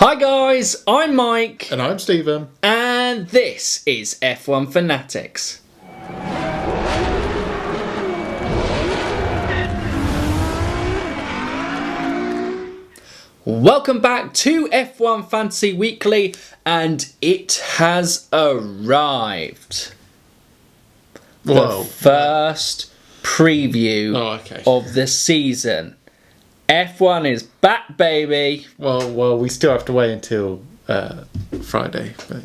Hi guys, I'm Mike. And I'm Stephen. And this is F1 Fanatics. Welcome back to F1 Fantasy Weekly, and it has arrived. Whoa. The first preview of the season. F1 is back, baby. Well, we still have to wait until Friday, but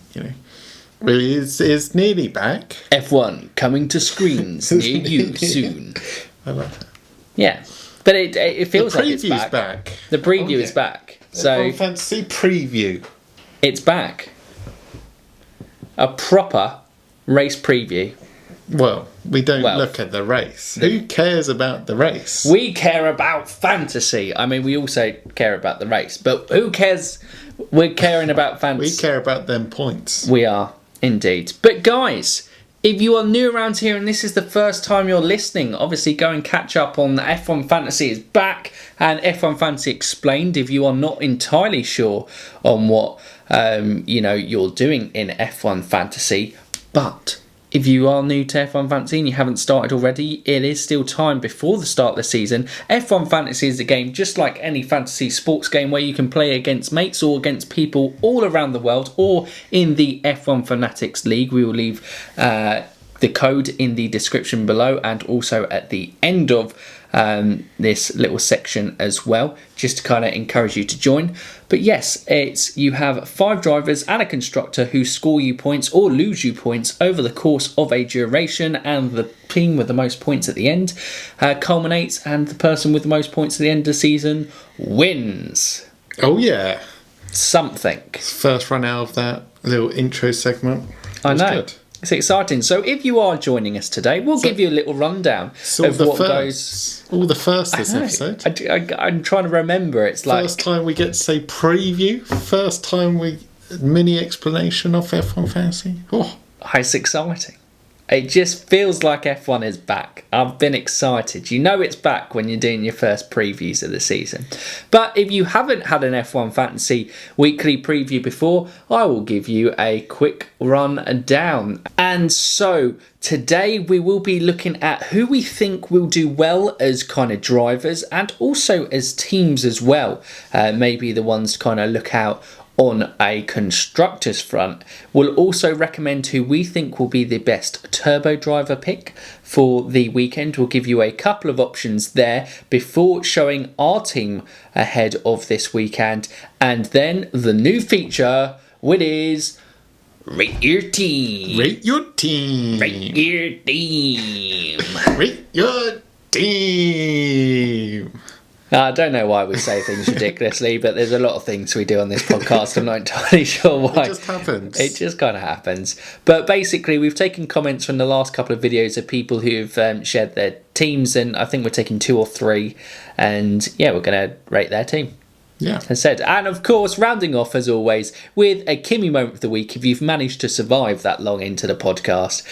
really, it's nearly back. F1 coming to screens near you soon. I love that. Yeah, but it feels like it's back. back. The preview is back. So F1 Fantasy preview. It's back. A proper race preview. Well, we don't look at the race. Who cares about the race? We care about fantasy. I mean, we also care about the race, but who cares? We're caring about fantasy. We care about them points. We are, indeed. But guys, if you are new around here and this is the first time you're listening, obviously go and catch up on F1 Fantasy is back and F1 Fantasy Explained if you are not entirely sure on what you're doing in F1 Fantasy. But if you are new to F1 Fantasy and you haven't started already, it is still time before the start of the season. F1 Fantasy is a game just like any fantasy sports game where you can play against mates or against people all around the world, or in the F1 Fanatics League. We will leave the code in the description below and also at the end of this little section as well, just to kind of encourage you to join. But yes, you have 5 drivers and a constructor who score you points or lose you points over the course of a duration, and the team with the most points at the end culminates, and the person with the most points at the end of the season wins. Oh yeah, something. First run out of that little intro segment. I know. Good. It's exciting. So if you are joining us today, we'll give you a little rundown of what goes... All the first this episode. I'm trying to remember. It's like... First time we get to say preview. First time mini explanation of F1 Fantasy. Oh. It's exciting. It just feels like F1 is back. I've been excited. You know it's back when you're doing your first previews of the season. But if you haven't had an F1 Fantasy weekly preview before, I will give you a quick run down. And so today we will be looking at who we think will do well as kind of drivers and also as teams as well. Maybe the ones to kind of look out on a constructor's front. We'll also recommend who we think will be the best turbo driver pick for the weekend. We'll give you a couple of options there before showing our team ahead of this weekend. And then the new feature, which is Rate Your Team. Rate your team. Rate your team. Rate your team. I don't know why we say things ridiculously, but there's a lot of things we do on this podcast. I'm not entirely sure why. It just happens. It just kind of happens. But basically, we've taken comments from the last couple of videos of people who've shared their teams, and I think we're taking 2 or 3. And yeah, we're going to rate their team. Yeah. As said. And of course, rounding off as always with a Kimi moment of the week. If you've managed to survive that long into the podcast,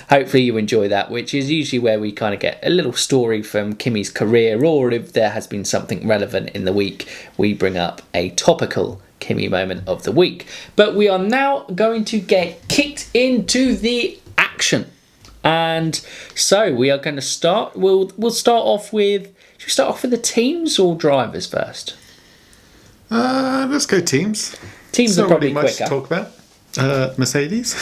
hopefully you enjoy that, which is usually where we kind of get a little story from Kimi's career, or if there has been something relevant in the week, we bring up a topical Kimi moment of the week. But we are now going to get kicked into the action. And so we are going to start. We'll start off with... Should we start off with the teams or drivers first? Let's go teams. Teams are probably much quicker. To talk about. Mercedes.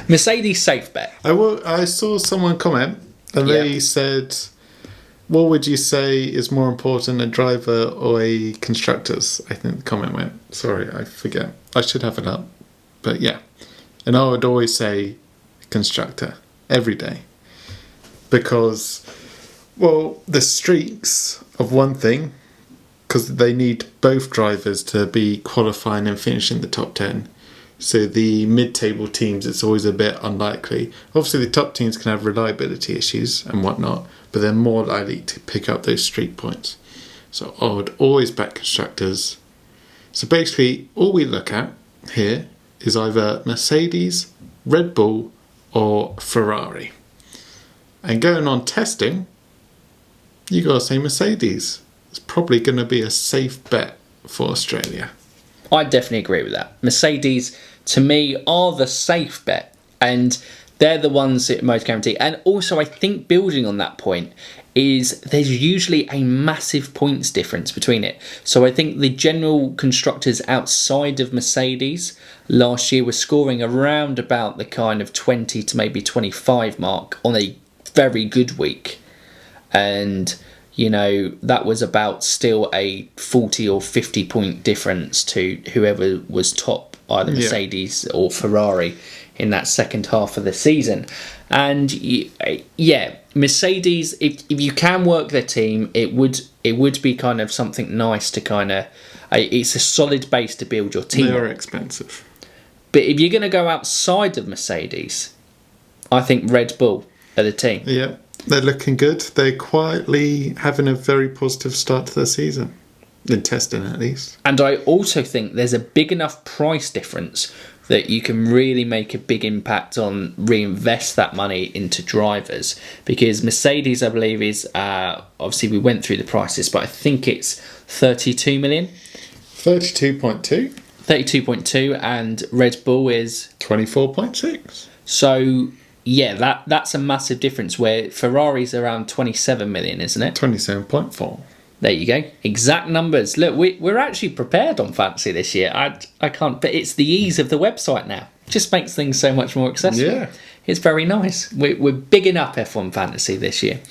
Mercedes safe bet. I saw someone comment and they said, what would you say is more important, a driver or a constructor's? I think the comment went. Sorry, I forget. I should have it up. But yeah. And I would always say constructor every day. Because... well, the streaks of one thing, because they need both drivers to be qualifying and finishing the top 10. So the mid-table teams, it's always a bit unlikely. Obviously, the top teams can have reliability issues and whatnot, but they're more likely to pick up those streak points. So I would always back constructors. So basically, all we look at here is either Mercedes, Red Bull, or Ferrari. And going on testing... you got to say Mercedes. It's probably going to be a safe bet for Australia. I definitely agree with that. Mercedes, to me, are the safe bet, and they're the ones that are most guaranteed. And also, I think building on that point is there's usually a massive points difference between it. So I think the general constructors outside of Mercedes last year were scoring around about the kind of 20 to maybe 25 mark on a very good week. And, you know, that was about still a 40 or 50 point difference to whoever was top, either Mercedes or Ferrari, in that second half of the season. And yeah, Mercedes, if you can work their team, it would be kind of something nice to kind of, it's a solid base to build your team. They are expensive. But if you're going to go outside of Mercedes, I think Red Bull are the team. Yeah, they're looking good. They're quietly having a very positive start to the season. In testing, at least. And I also think there's a big enough price difference that you can really make a big impact on reinvest that money into drivers. Because Mercedes, I believe, is, obviously we went through the prices, but I think it's 32 million. 32.2. 32.2, and Red Bull is 24.6. So yeah, that's a massive difference, where Ferrari's around 27 million, isn't it? 27.4. There you go. Exact numbers. Look, we're actually prepared on fantasy this year. I can't, but it's the ease of the website now. Just makes things so much more accessible. Yeah. It's very nice. We're bigging up F1 fantasy this year.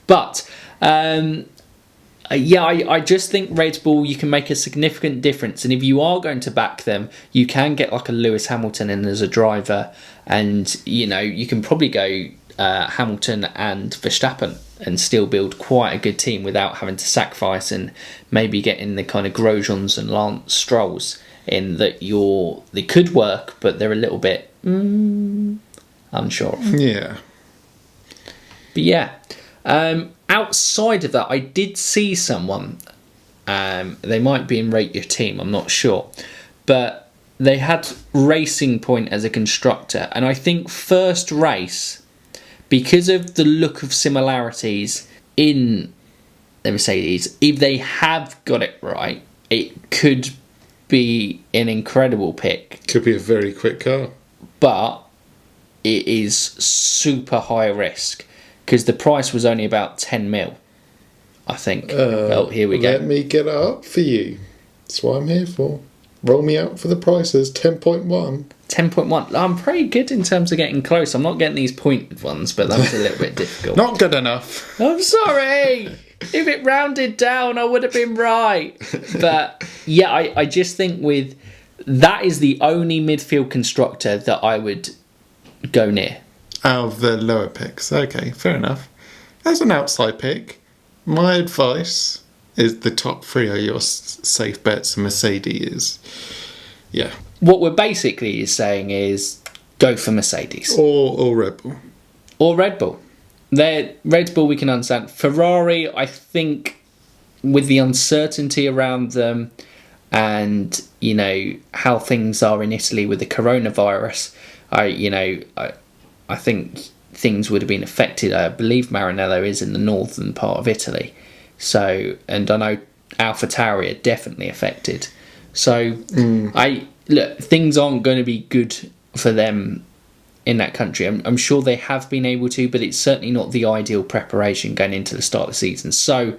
But yeah, I just think Red Bull, you can make a significant difference. And if you are going to back them, you can get like a Lewis Hamilton in as a driver. And, you know, you can probably go Hamilton and Verstappen and still build quite a good team without having to sacrifice and maybe getting the kind of Grosjeans and Lance Strolls in that they could work, but they're a little bit unsure. Yeah. But yeah, outside of that, I did see someone, they might be in Rate Your Team, I'm not sure, but they had Racing Point as a constructor, and I think first race, because of the look of similarities in the Mercedes, if they have got it right, it could be an incredible pick. Could be a very quick car. But it is super high risk, because the price was only about 10 mil, I think. Well, here we go. Let me get it up for you. That's what I'm here for. Roll me out for the prices. 10.1. 10.1. I'm pretty good in terms of getting close. I'm not getting these pointed ones, but that was a little bit difficult. Not good enough. I'm sorry. If it rounded down, I would have been right. But yeah, I just think with that is the only midfield constructor that I would go near. Out of the lower picks. Okay, fair enough. As an outside pick, my advice is the top three are your safe bets, and Mercedes is, What we're basically saying is go for Mercedes. Or Red Bull. Or Red Bull. Red Bull we can understand. Ferrari, I think, with the uncertainty around them and, you know, how things are in Italy with the coronavirus, I think things would have been affected. I believe Maranello is in the northern part of Italy. So, and I know AlphaTauri are definitely affected. So, look, things aren't going to be good for them in that country. I'm sure they have been able to, but it's certainly not the ideal preparation going into the start of the season. So,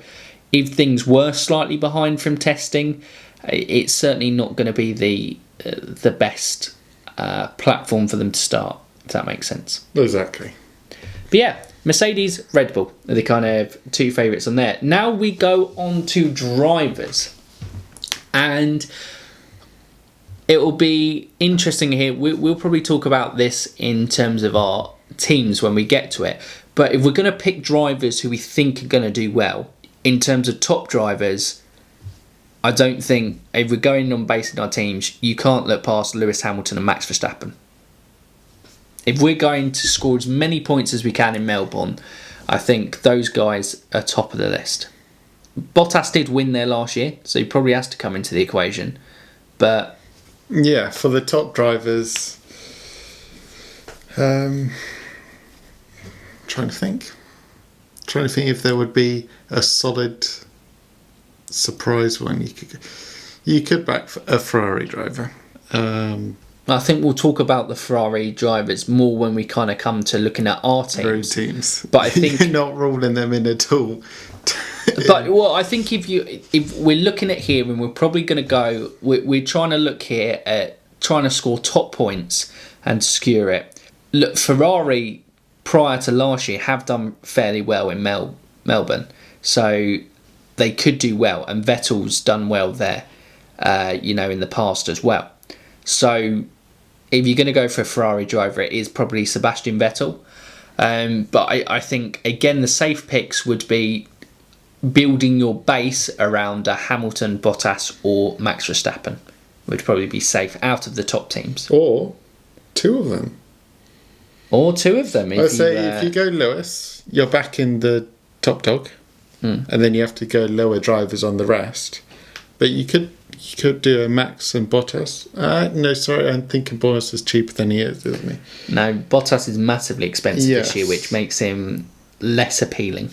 if things were slightly behind from testing, it's certainly not going to be the best platform for them to start, if that makes sense. Exactly. But yeah, Mercedes, Red Bull are the kind of two favourites on there. Now we go on to drivers. And it will be interesting here. We'll probably talk about this in terms of our teams when we get to it. But if we're going to pick drivers who we think are going to do well, in terms of top drivers, I don't think, if we're going on basing our teams, you can't look past Lewis Hamilton and Max Verstappen. If we're going to score as many points as we can in Melbourne, I think those guys are top of the list. Bottas did win there last year, so he probably has to come into the equation. But yeah, for the top drivers, trying to think if there would be a solid surprise one you could go. You could back a Ferrari driver. I think we'll talk about the Ferrari drivers more when we kind of come to looking at our Road teams. teams. But I think you're not ruling them in at all. But I think if we're looking at here, and we're probably going to go, we're trying to look here at trying to score top points and skewer it. Look, Ferrari prior to last year have done fairly well in Melbourne, so they could do well, and Vettel's done well there, in the past as well. So if you're going to go for a Ferrari driver, it is probably Sebastian Vettel. But I think, again, the safe picks would be building your base around a Hamilton, Bottas or Max Verstappen would probably be safe out of the top teams. Or two of them. If you go Lewis, you're back in the top dog. And then you have to go lower drivers on the rest. But you could do a Max and Bottas. No, sorry, I'm thinking Bottas is cheaper than he is, isn't he? No, Bottas is massively expensive this year, which makes him less appealing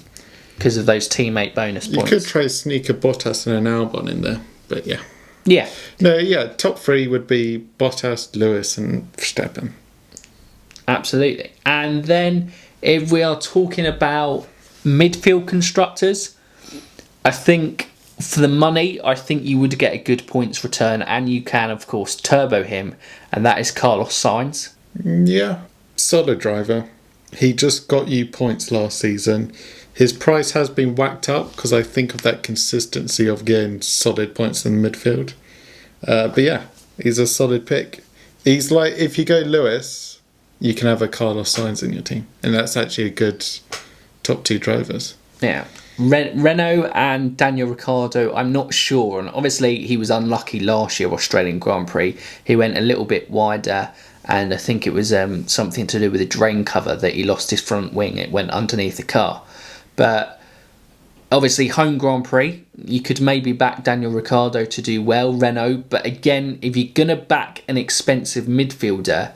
because of those teammate bonus points. You could try sneak a Bottas and an Albon in there, but yeah. Yeah. No, yeah, top three would be Bottas, Lewis and Verstappen. Absolutely. And then if we are talking about midfield constructors, I think for the money, I think you would get a good points return, and you can, of course, turbo him, and that is Carlos Sainz. Yeah, solid driver. He just got you points last season. His price has been whacked up because I think of that consistency of getting solid points in the midfield. But yeah, he's a solid pick. He's like, if you go Lewis, you can have a Carlos Sainz in your team, and that's actually a good top two drivers. Yeah. Renault and Daniel Ricciardo, I'm not sure. And obviously, he was unlucky last year, Australian Grand Prix. He went a little bit wider, and I think it was something to do with a drain cover that he lost his front wing. It went underneath the car. But obviously, home Grand Prix, you could maybe back Daniel Ricciardo to do well, Renault. But again, if you're going to back an expensive midfielder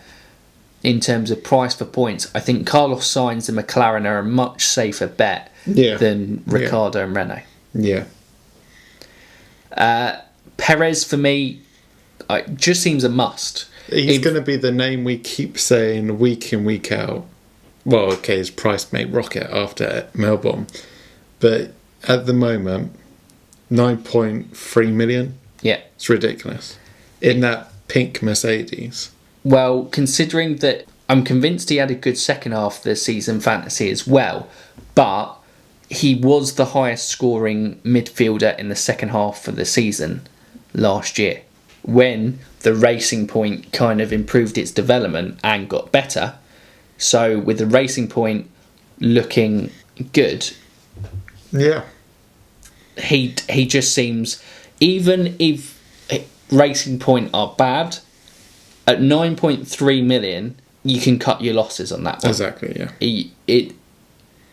in terms of price for points, I think Carlos Sainz and McLaren are a much safer bet than Ricciardo and Renault. Yeah. Perez, for me, just seems a must. He's going to be the name we keep saying week in, week out. Well, okay, his price may rocket after Melbourne. But at the moment, 9.3 million. Yeah. It's ridiculous. In that pink Mercedes. Well, considering that I'm convinced he had a good second half of the season fantasy as well, but he was the highest scoring midfielder in the second half of the season last year when the Racing Point kind of improved its development and got better. So with the Racing Point looking good, yeah, he just seems, even if Racing Point are bad, at 9.3 million, you can cut your losses on that one. Exactly, yeah.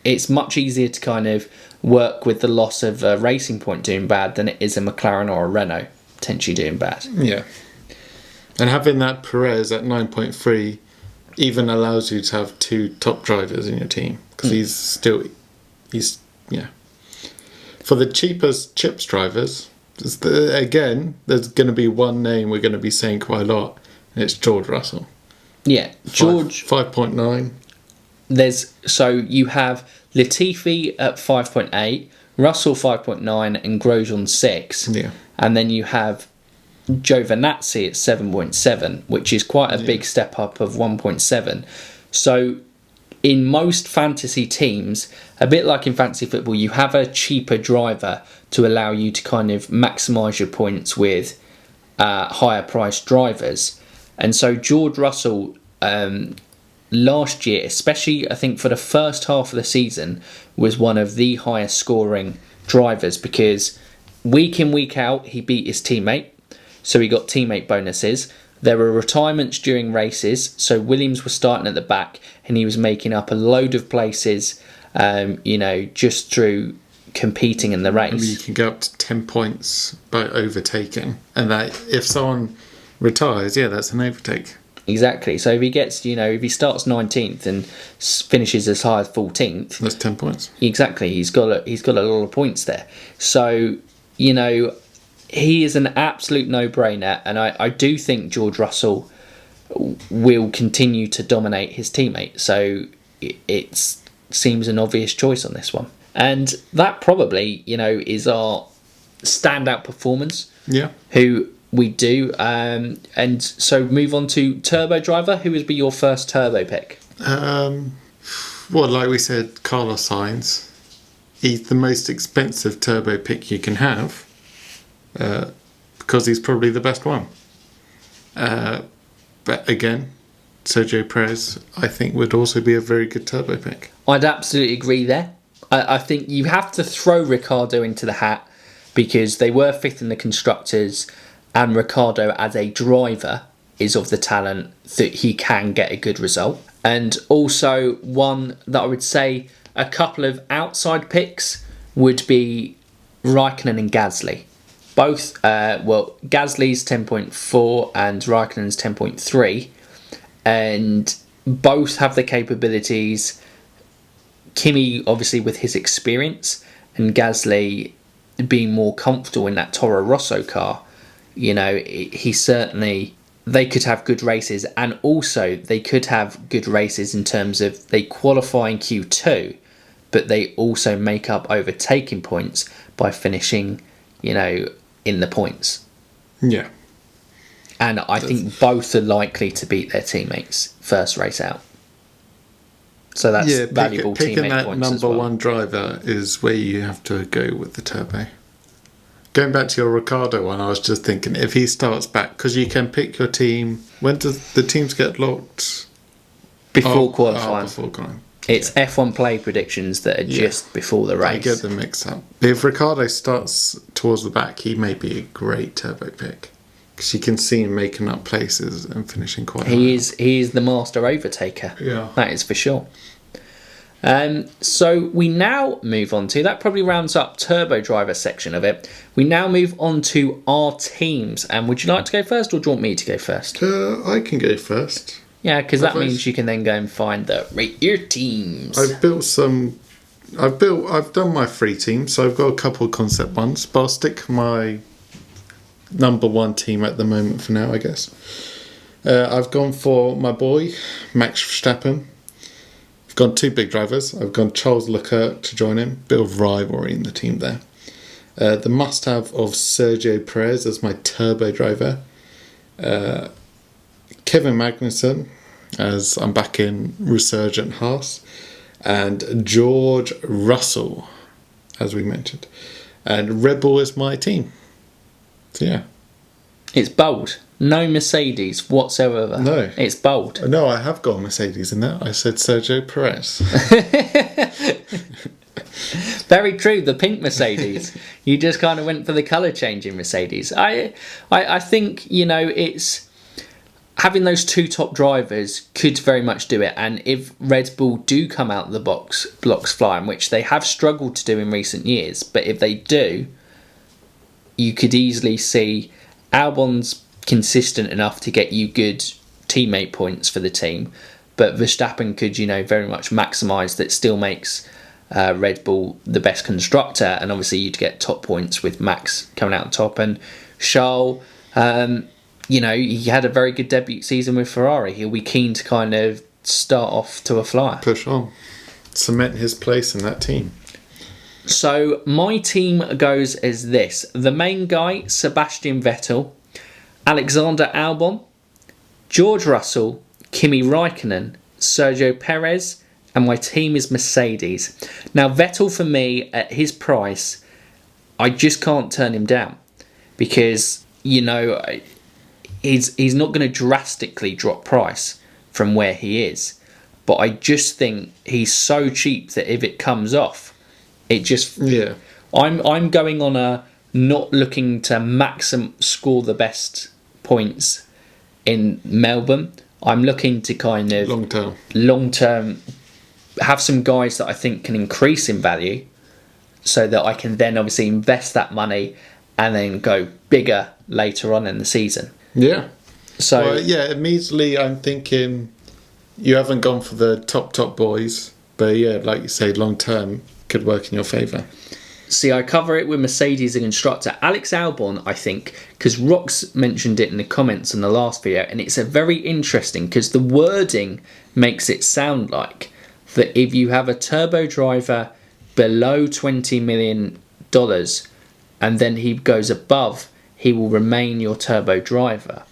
It's much easier to kind of work with the loss of a Racing Point doing bad than it is a McLaren or a Renault potentially doing bad. Yeah. And having that Perez at 9.3 even allows you to have two top drivers in your team. Because he's for the cheapest chips drivers, again, there's going to be one name we're going to be saying quite a lot, and it's George Russell. Yeah, George 5.9. So you have Latifi at 5.8, Russell 5.9, and Grosjean 6. Yeah. And then you have Giovinazzi at 7.7, which is quite a big step up of 1.7. So in most fantasy teams, a bit like in fantasy football, you have a cheaper driver to allow you to kind of maximise your points with higher priced drivers. And so George Russell, last year, especially I think for the first half of the season, was one of the highest scoring drivers because week in, week out, he beat his teammate. So he got teammate bonuses. There were retirements during races. So Williams was starting at the back and he was making up a load of places, just through competing in the race. Maybe you can go up to 10 points by overtaking. And that if someone retires, that's an overtake. Exactly. So if he gets, if he starts 19th and finishes as high as 14th, that's 10 points. Exactly. He's got a lot of points there. So, he is an absolute no-brainer, and I do think George Russell will continue to dominate his teammate. So it seems an obvious choice on this one. And that probably, is our standout performance. Yeah. Who we do. And so move on to Turbo Driver. Who would be your first Turbo pick? Well, like we said, Carlos Sainz. He's the most expensive Turbo pick you can have. Because he's probably the best one. But again, Sergio Perez, I think, would also be a very good Turbo pick. I'd absolutely agree there. I think you have to throw Ricciardo into the hat because they were fifth in the Constructors, and Ricciardo as a driver is of the talent that he can get a good result. And also one that I would say a couple of outside picks would be Raikkonen and Gasly. Both, Gasly's 10.4 and Raikkonen's 10.3, and both have the capabilities. Kimi, obviously, with his experience, and Gasly being more comfortable in that Toro Rosso car, he certainly, they could have good races, and also they could have good races in terms of they qualify in Q2, but they also make up overtaking points by finishing, in the points. Yeah. And I think both are likely to beat their teammates first race out. So that's valuable picking teammate that points number as well. one driver is where you have to go with the turbo. Going back to your Ricciardo one, I was just thinking if he starts back, because you can pick your team. When does the teams get locked? Before qualifying. Before qualifying. It's F1 play predictions that are just before the race. I get them mixed up. If Ricciardo starts towards the back, he may be a great turbo pick. Because you can see him making up places and finishing quite high. He is the master overtaker. Yeah. That is for sure. So we now move on to, that probably rounds up Turbo Driver section of it. We now move on to our teams. And would you like to go first, or do you want me to go first? I can go first. Yeah, because that means you can then go and find rate your teams. I've done my 3 teams, so I've got a couple of concept ones, but I'll stick my number one team at the moment for now, I guess. I've gone for my boy, Max Verstappen. I've gone 2 big drivers. I've gone Charles Leclerc to join him. Bit of rivalry in the team there. The must-have of Sergio Perez as my turbo driver. Kevin Magnussen, as I'm back in Resurgent Haas, and George Russell, as we mentioned. And Red Bull is my team. So yeah. It's bold. No Mercedes whatsoever. No. It's bold. No, I have got Mercedes in there. I said Sergio Perez. Very true, the pink Mercedes. You just kind of went for the colour change in Mercedes. I think, it's having those 2 top drivers could very much do it. And if Red Bull do come out of the blocks flying, which they have struggled to do in recent years, but if they do, you could easily see Albon's consistent enough to get you good teammate points for the team, but Verstappen could, very much maximise that, still makes Red Bull the best constructor, and obviously you'd get top points with Max coming out on top. And Charles, he had a very good debut season with Ferrari. He'll be keen to kind of start off to a flyer. Push on. Cement his place in that team. So my team goes as this. The main guy, Sebastian Vettel, Alexander Albon, George Russell, Kimi Raikkonen, Sergio Perez, and my team is Mercedes. Now Vettel, for me, at his price, I just can't turn him down. Because, he's not going to drastically drop price from where he is. But I just think he's so cheap that if it comes off, it just... Yeah. I'm going on a not looking to score the best points in Melbourne. I'm looking to kind of... Long term, have some guys that I think can increase in value so that I can then obviously invest that money and then go bigger later on in the season. Yeah. So immediately I'm thinking you haven't gone for the top boys, but yeah, like you say, long term could work in your favour. See, I cover it with Mercedes and Constructor. Alex Albon, I think, because Rox mentioned it in the comments on the last video, and it's a very interesting because the wording makes it sound like that if you have a turbo driver below $20 million and then he goes above, he will remain your turbo driver.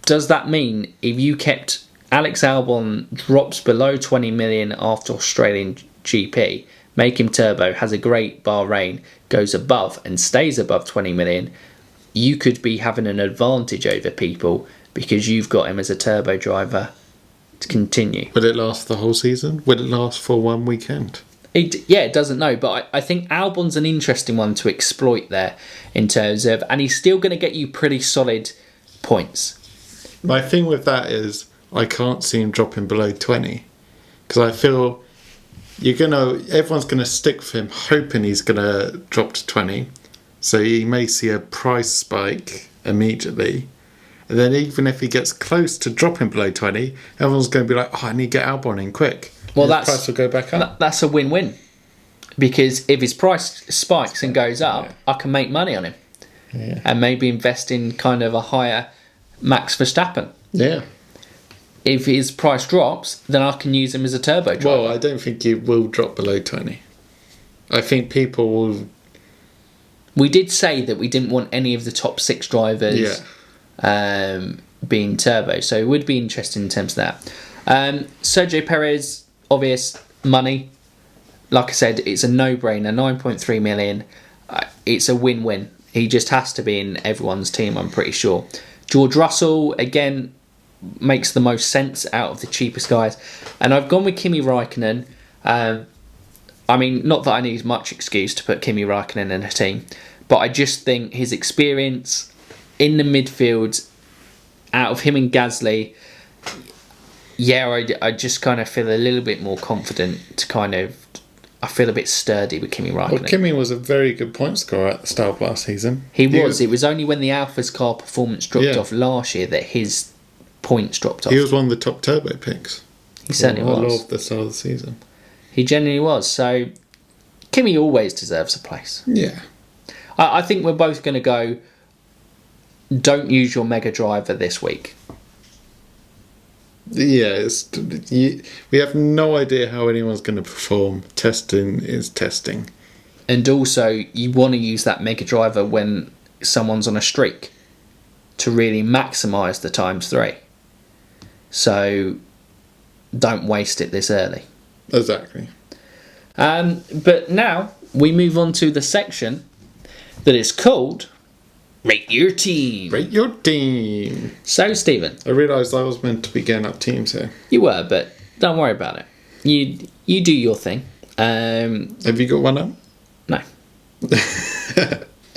Does that mean if you kept Alex Albon drops below 20 million after Australian GP, make him turbo, has a great Bahrain, goes above and stays above 20 million, you could be having an advantage over people because you've got him as a turbo driver to continue. Will it last the whole season? Will it last for one weekend? It doesn't know, but I think Albon's an interesting one to exploit there in terms of, and he's still going to get you pretty solid points. My thing with that is I can't see him dropping below 20 because I feel everyone's going to stick with him hoping he's going to drop to 20. So you may see a price spike immediately. And then even if he gets close to dropping below 20, everyone's going to be like, I need to get Albon in quick. Well, his price will go back up. That's a win-win. Because if his price spikes and goes up, I can make money on him. Yeah. And maybe invest in kind of a higher Max Verstappen. Yeah. If his price drops, then I can use him as a turbo driver. Well, I don't think it will drop below 20. I think people will... We did say that we didn't want any of the top 6 drivers being turbo, so it would be interesting in terms of that. Sergio Perez, obvious money. Like I said, it's a no-brainer, 9.3 million. It's a win-win. He just has to be in everyone's team, I'm pretty sure. George Russell, again, makes the most sense out of the cheapest guys. And I've gone with Kimi Räikkönen. I mean, not that I need much excuse to put Kimi Räikkönen in a team, but I just think his experience in the midfield, out of him and Gasly, I just kind of feel a little bit more confident to I feel a bit sturdy with Kimi Räikkönen. Well, Kimi was a very good point scorer at the start of last season. He was. It was only when the Alpha's car performance dropped off last year that his points dropped off. He was one of the top turbo picks. He certainly was. I love the start of the season. He genuinely was. So, Kimi always deserves a place. Yeah. I think we're both going to go, don't use your Mega Driver this week. Yeah, we have no idea how anyone's going to perform. Testing is testing. And also, you want to use that Mega Driver when someone's on a streak to really maximise the ×3. So, don't waste it this early. Exactly. But now, we move on to the section that is called Rate Your Team. Rate your team. So, Stephen. I realised I was meant to be getting up teams here. You were, but don't worry about it. You do your thing. Have you got one up? No.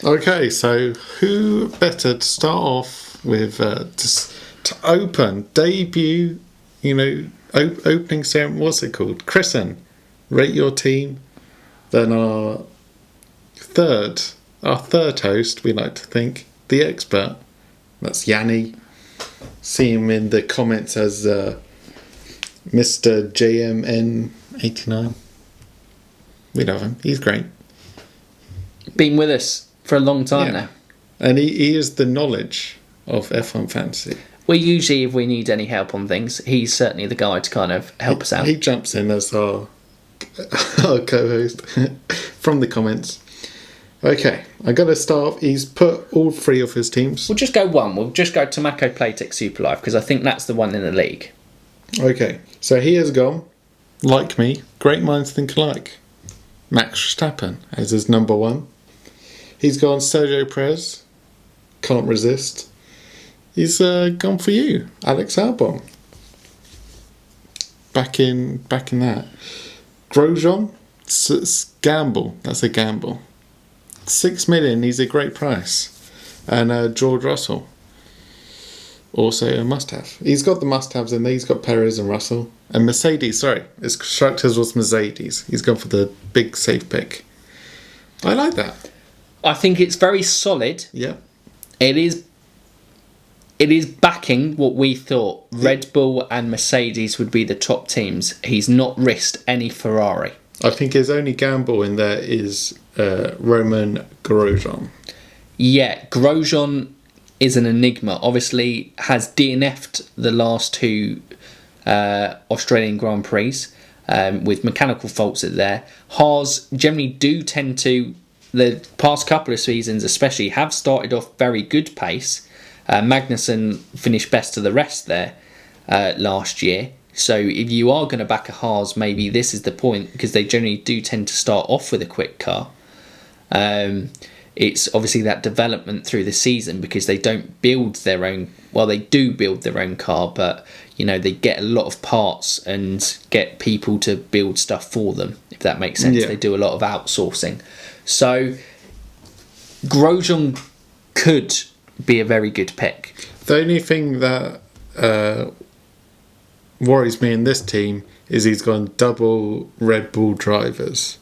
Okay, so who better to start off with to open, debut, opening ceremony, what's it called? Christen, rate your team. Then our third host, we like to think, the expert. That's Yanni. See him in the comments as Mr. JMN89. We love him. He's great. Been with us for a long time now. And he is the knowledge of F1 Fantasy. We usually, if we need any help on things, he's certainly the guy to kind of help us out. He jumps in as our co-host from the comments. Okay, I'm going to start off. He's put all 3 of his teams. We'll just go one. We'll just go Tomako Playtech Super Live because I think that's the one in the league. Okay, so he has gone, like me, great minds think alike. Max Verstappen as his number 1. He's gone Sergio Perez, can't resist. He's gone for you, Alex Albon. Back in that. Grosjean, gamble. That's a gamble. 6 million, he's a great price. And George Russell, also a must-have. He's got the must-haves in there. He's got Perez and Russell. And Mercedes, sorry, his Constructors was Mercedes. He's gone for the big safe pick. I like that. I think it's very solid. Yeah. It is backing what we thought Red Bull and Mercedes would be the top teams. He's not risked any Ferrari. I think his only gamble in there is Roman Grosjean. Yeah, Grosjean is an enigma. Obviously, has DNF'd the last 2 Australian Grand Prix with mechanical faults at there. Haas generally do tend to, the past couple of seasons especially, have started off very good pace. Magnussen finished best of the rest there last year. So if you are going to back a Haas, maybe this is the point, because they generally do tend to start off with a quick car. It's obviously that development through the season, because they don't build their own, well, they do build their own car, but you know, they get a lot of parts and get people to build stuff for them, if that makes sense. Yeah. They do a lot of outsourcing. So Grosjean could be a very good pick. The only thing that worries me in this team is he's gone double Red Bull drivers.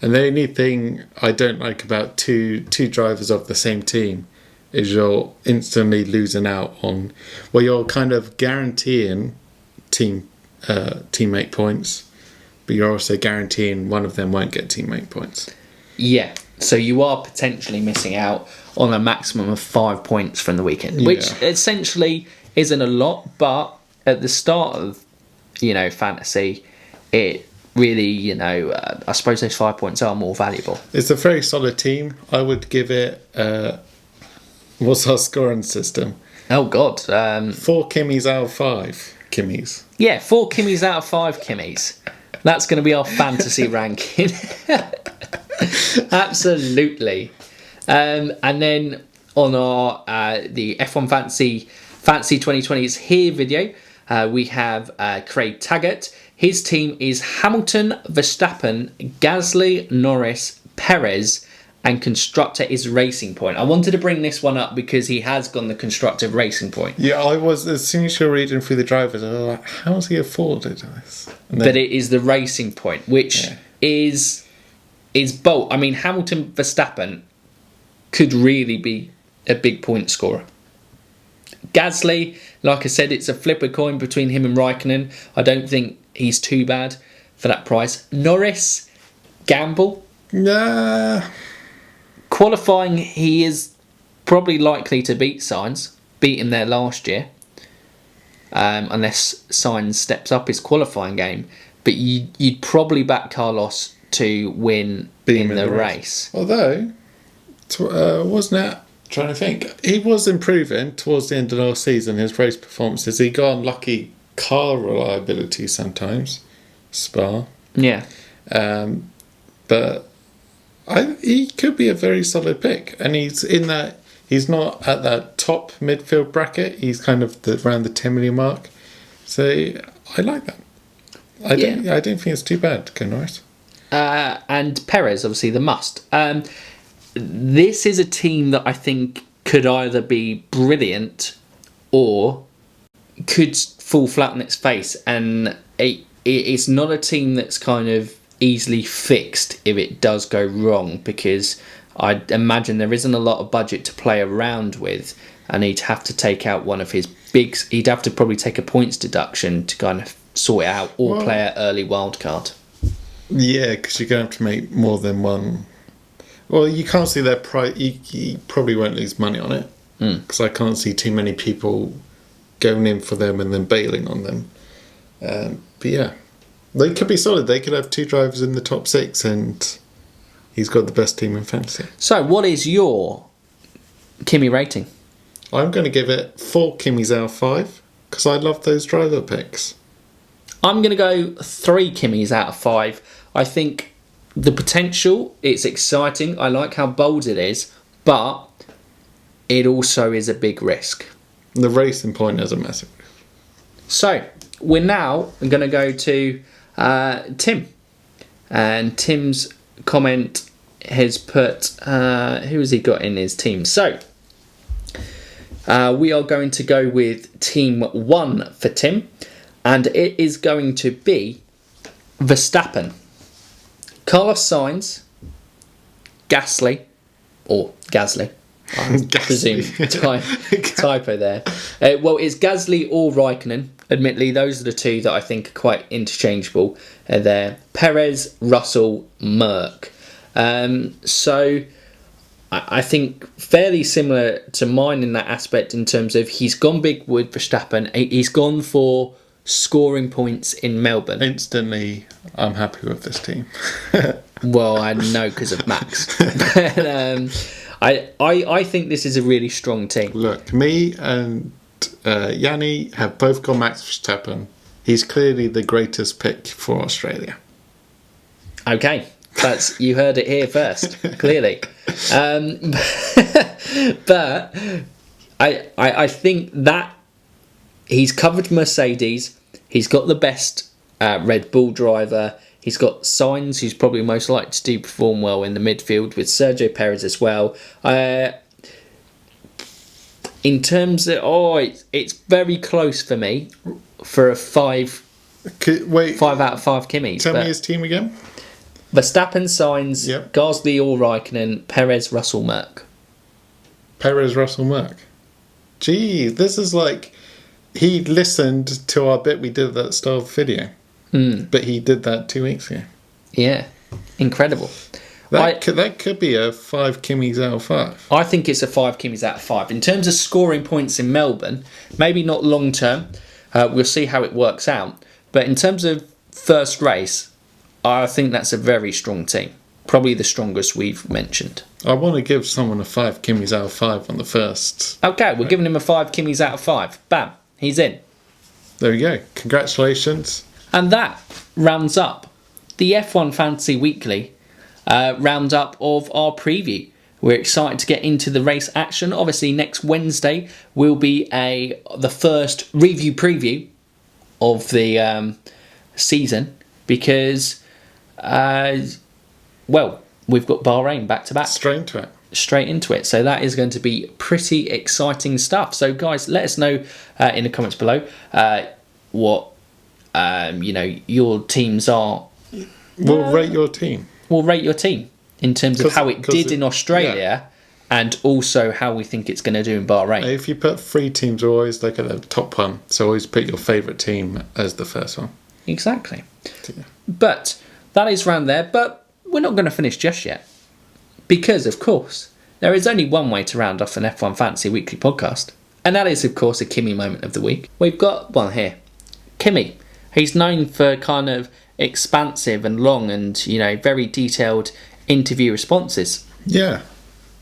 And the only thing I don't like about two drivers of the same team is you're instantly losing out on, well, you're kind of guaranteeing teammate points, but you're also guaranteeing one of them won't get teammate points. Yeah, so you are potentially missing out on a maximum of 5 points from the weekend, which essentially isn't a lot, but at the start of, you know, fantasy, it really, I suppose those 5 points are more valuable. It's a very solid team. I would give it, what's our scoring system? Oh, God. 4 Kimis out of 5 Kimis. Yeah, 4 Kimis out of 5 Kimis. That's going to be our fantasy ranking. Absolutely. And then on our the F1 Fantasy 2020's Here video, we have Craig Taggart. His team is Hamilton, Verstappen, Gasly, Norris, Perez, and Constructor is Racing Point. I wanted to bring this one up because he has gone the Constructor Racing Point. Yeah, I was, as soon as you're reading through the drivers, I was like, how's he afforded this? But it is the Racing Point, which is bold. I mean, Hamilton, Verstappen could really be a big point scorer. Gasly, like I said, it's a flip a coin between him and Raikkonen. I don't think he's too bad for that price. Norris, gamble. Nah. Qualifying, he is probably likely to beat Sainz. Beat him there last year. Unless Sainz steps up his qualifying game. But you'd probably back Carlos to win in the race. Although, wasn't it? Trying to think, he was improving towards the end of last season. His race performances, he got unlucky car reliability sometimes, Spa. Yeah. But he could be a very solid pick, and he's in that. He's not at that top midfield bracket. He's kind of around the 10 million mark. So I like that. I don't think it's too bad, Norris. And Perez, obviously, the must. This is a team that I think could either be brilliant or could fall flat on its face. And it's not a team that's kind of easily fixed if it does go wrong, because I imagine there isn't a lot of budget to play around with, and he'd have to take out one of his bigs. He'd have to probably take a points deduction to kind of sort it out, or play an early wild card. Yeah, because you're going to have to make more than one. Well, you can't see their price. You probably won't lose money on it, because I can't see too many people going in for them and then bailing on them. But yeah, they could be solid. They could have 2 drivers in the top 6, and he's got the best team in fantasy. So, what is your Kimi rating? I'm going to give it 4 Kimis out of 5, because I love those driver picks. I'm going to go 3 Kimis out of 5. I think the potential, it's exciting. I like how bold it is, but it also is a big risk. The Racing Point is a massive risk. So, we're now going to go to Tim. And Tim's comment has put, who has he got in his team? So, we are going to go with Team 1 for Tim. And it is going to be Verstappen, Carlos Sainz, Gasly, I presume typo there. Well, it's Gasly or Raikkonen. Admittedly, those are the two that I think are quite interchangeable. There, Perez, Russell, Merck. So I think fairly similar to mine in that aspect in terms of he's gone big with Verstappen. He's gone for scoring points in Melbourne. Instantly, I'm happy with this team. Well, I know because of Max. I think this is a really strong team. Look, me and Yanni have both got Max Verstappen. He's clearly the greatest pick for Australia. Okay, you heard it here first, clearly. But I think that he's covered Mercedes. He's got the best Red Bull driver. He's got Sainz, who's probably most likely to perform well in the midfield, with Sergio Perez as well. In terms of, it's very close for me for a 5 out of 5 Kimmys. Tell me his team again. Verstappen, Sainz, Gasly or Raikkonen, Perez, Russell, Merck. Perez, Russell, Merck. Gee, this is like he listened to our bit we did at that style of video. But he did that 2 weeks ago. Yeah, incredible. That could be a 5 Kimmys out of 5. I think it's a 5 Kimmys out of 5. In terms of scoring points in Melbourne, maybe not long term. We'll see how it works out. But in terms of first race, I think that's a very strong team. Probably the strongest we've mentioned. I want to give someone a 5 Kimmys out of 5 on the first. Okay, we're giving him a 5 Kimmys out of 5. Bam, he's in. There we go. Congratulations. And that rounds up the F1 Fantasy Weekly roundup of our preview. We're excited to get into the race action. Obviously, next Wednesday will be the first review preview of the season because, we've got Bahrain back to back. Straight into it. So that is going to be pretty exciting stuff. So, guys, let us know in the comments below what your teams are. We'll rate your team. We'll rate your team in terms of how it did in Australia and also how we think it's going to do in Bahrain. If you put 3 teams, you always look at the top one. So always put your favourite team as the first one. Exactly. Yeah. But that is round there. But we're not going to finish just yet. Because, of course, there is only one way to round off an F1 Fantasy Weekly podcast. And that is, of course, a Kimi moment of the week. We've got one here. Kimi. He's known for kind of expansive and long and, very detailed interview responses. Yeah.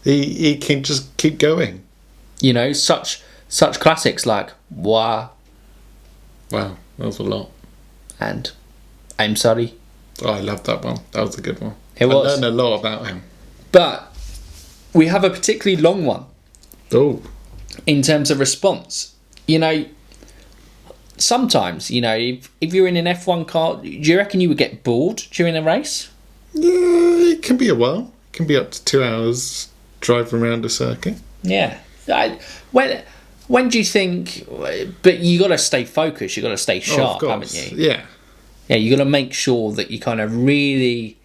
He can just keep going. Such classics like, wow. Wow, that was a lot. And, I'm sorry. Oh, I loved that one. That was a good one. I learned a lot about him. But we have a particularly long one. Oh. In terms of response. Sometimes, if you're in an F1 car, do you reckon you would get bored during a race? Yeah, it can be a while. It can be up to 2 hours driving around a circuit. Yeah. When do you think... But you got to stay focused. You got to stay sharp, haven't you? Yeah. Yeah, you got to make sure that you kind of really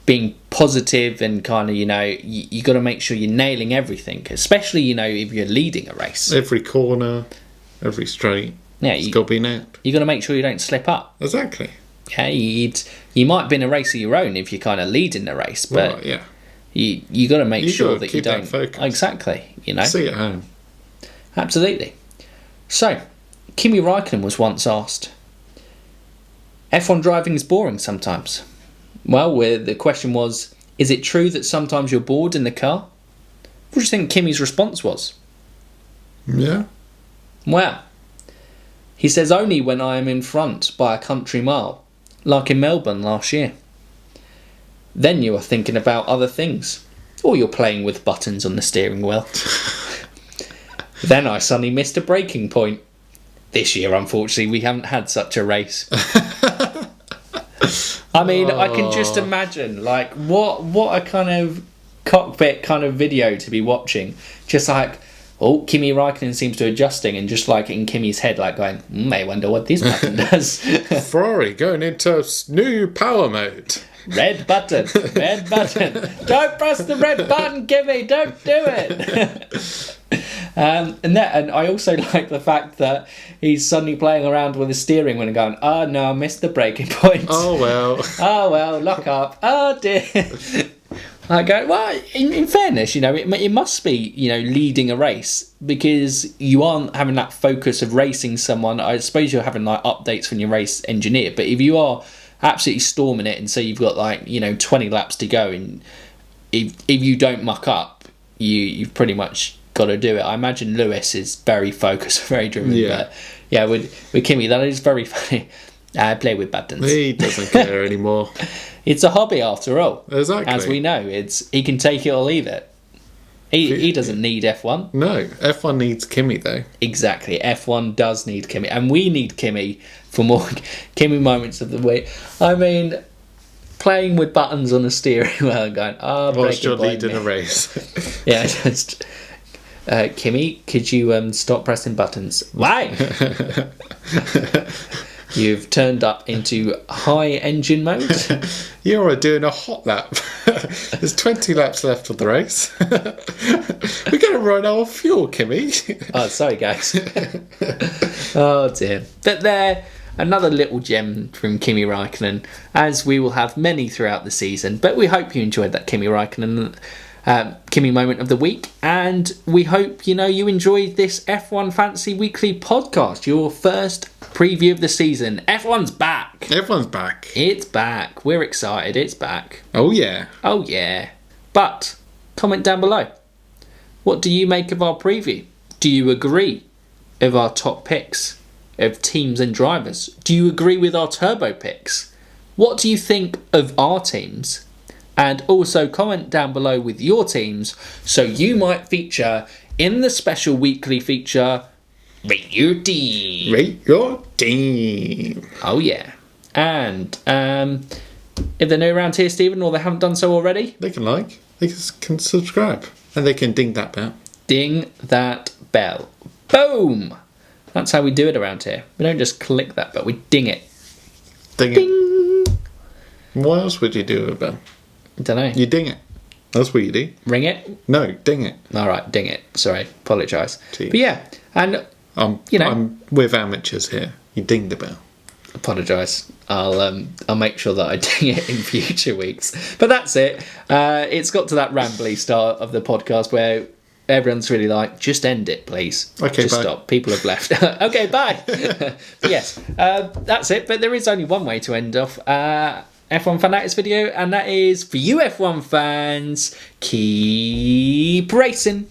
being positive and kind of, you got to make sure you're nailing everything. Especially, if you're leading a race. Every corner, every straight. Yeah, it's got to be nailed. You got to make sure you don't slip up. Exactly. Yeah, you might be in a race of your own if you're kind of leading the race, but well, yeah. you got to make sure that you don't. Focus. Exactly. See it at home. Absolutely. So, Kimi Raikkonen was once asked, F1 driving is boring sometimes. Well, the question was, is it true that sometimes you're bored in the car? What do you think Kimi's response was? Yeah. Well, he says only when I am in front by a country mile, like in Melbourne last year. Then you are thinking about other things, or you're playing with buttons on the steering wheel. Then I suddenly missed a braking point. This year, unfortunately, we haven't had such a race. I mean, I can just imagine, like, what a kind of cockpit kind of video to be watching. Just like, oh, Kimi Raikkonen seems to be adjusting, and just like in Kimi's head, like going, I wonder what this button does. Ferrari going into new power mode. Red button. Red button. Don't press the red button, Kimi. Don't do it. And I also like the fact that he's suddenly playing around with the steering wheel and going, oh no, I missed the braking point. Oh well. Oh well, lock up. Oh dear. I go, well, in fairness, it must be, leading a race, because you aren't having that focus of racing someone. I suppose you're having like updates from your race engineer, but if you are absolutely storming it and say you've got 20 laps to go, and if you don't muck up, you've pretty much got to do it. I imagine Lewis is very focused, very driven. Yeah. But yeah, with Kimi, that is very funny. I play with buttons. He doesn't care anymore. It's a hobby after all. Exactly. As we know, he can take it or leave it. He doesn't need F1. No, F1 needs Kimi though. Exactly. F1 does need Kimi, and we need Kimi for more Kimi moments of the week. I mean, playing with buttons on the steering wheel and going, whilst you're leading a race. Yeah, just Kimi, could you stop pressing buttons? Why? You've turned up into high engine mode. You're doing a hot lap. There's 20 laps left of the race. We're going to run out of fuel, Kimi. Oh, sorry, guys. Oh, dear. But there, another little gem from Kimi Räikkönen, as we will have many throughout the season. But we hope you enjoyed that Kimi Räikkönen Kimi moment of the week, and we hope you enjoyed this F1 Fantasy Weekly podcast, your first preview of the season. F1's back. F1's back. It's back. We're excited. It's back. Oh yeah. Oh yeah. But comment down below. What do you make of our preview? Do you agree with our top picks of teams and drivers? Do you agree with our turbo picks? What do you think of our teams? And also comment down below with your teams, so you might feature in the special weekly feature, Rate Your Team. Rate your team. Oh yeah. And if they're new around here, Stephen, or they haven't done so already, They can subscribe, and they can ding that bell. ding that bell. Boom! That's how we do it around here. We don't just click that bell, we ding it. Ding it. What else would you do with a bell? I don't know. You ding it. That's what you do. Ring it? No, ding it. Alright, ding it. Sorry, apologise. Gee. But yeah, and I'm with amateurs here. You ding the bell. apologise. I'll make sure that I ding it in future weeks. But that's it. It's got to that rambly start of the podcast where everyone's really like, just end it, please. Okay, just bye. stop. People have left. Okay, bye. But yes, that's it. But there is only one way to end off F1 Fanatics video, and that is for you F1 fans, keep racing.